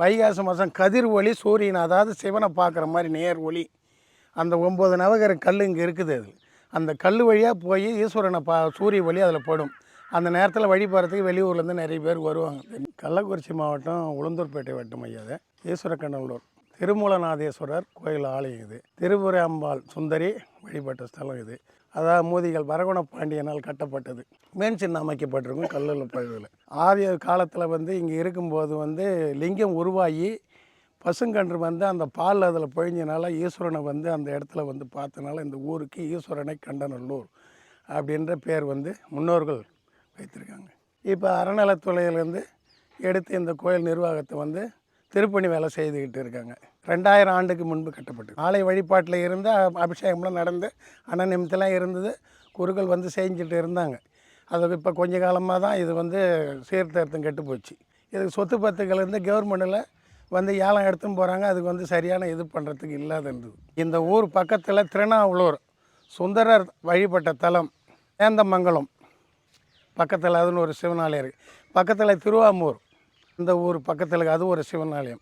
வைகாசி மாதம் கதிர் ஒளி சூரியன், அதாவது சிவனை பார்க்குற மாதிரி நேர் ஒளி. அந்த 9 நவகிர கல் இங்கே இருக்குது. அது அந்த கல் வழியாக போய் ஈஸ்வரனை சூரிய ஒளி அதில் படும். அந்த நேரத்தில் வழிபடுறதுக்கு வெளியூர்லேருந்து நிறைய பேர் வருவாங்க. கள்ளக்குறிச்சி மாவட்டம் உளுந்தூர்பேட்டை வட்டம் ஐயாத ஈஸ்வரக்கண்ணல்லூர் திருமூலநாதேஸ்வரர் கோயில் ஆலயம் இது. திருபுரை அம்பாள் சுந்தரி வழிபட்ட ஸ்தலம் இது. அதாவது மூதிகள் வரகுண பாண்டியனால் கட்டப்பட்டது. மேன் சின்ன அமைக்கப்பட்டிருக்கும் கல்லில் பகுதியில். ஆதி காலத்தில் இங்கே இருக்கும்போது லிங்கம் உருவாகி பசுங்கன்று அந்த பால் அதில் பொழிஞ்சனால ஈஸ்வரனை அந்த இடத்துல பார்த்தனால இந்த ஊருக்கு ஈஸ்வரனை கண்டநல்லூர் அப்படின்ற பேர் முன்னோர்கள் வைத்திருக்காங்க. இப்போ அறநிலைத்துறையிலேருந்து எடுத்து இந்த கோயில் நிர்வாகத்தை திருப்பணி வேலை செய்துக்கிட்டு இருக்காங்க. 2000 ஆண்டுக்கு முன்பு கட்டப்பட்டு ஆலய வழிபாட்டில் இருந்து அபிஷேகம்லாம் நடந்து அன்னநிமித்தெல்லாம் இருந்தது. குருக்கள் செஞ்சுட்டு இருந்தாங்க. அது இப்போ கொஞ்ச காலமாக தான் இது சீர்திருத்தம் கெட்டு போச்சு. இதுக்கு சொத்து பத்துக்கள் கவர்மெண்ட்டில் ஏலம் எடுத்துன்னு போகிறாங்க. அதுக்கு சரியான இது பண்ணுறதுக்கு இல்லாத இருந்தது. இந்த ஊர் பக்கத்தில் திருநாவலூர் சுந்தரர் வழிபட்ட தலம் சேந்தமங்கலம் பக்கத்தில் அதுன்னு ஒரு சிவனாலயம் இருக்குது. பக்கத்தில் திருவாமூர் இந்த ஊர் பக்கத்தில் அது ஒரு சிவனாலயம்.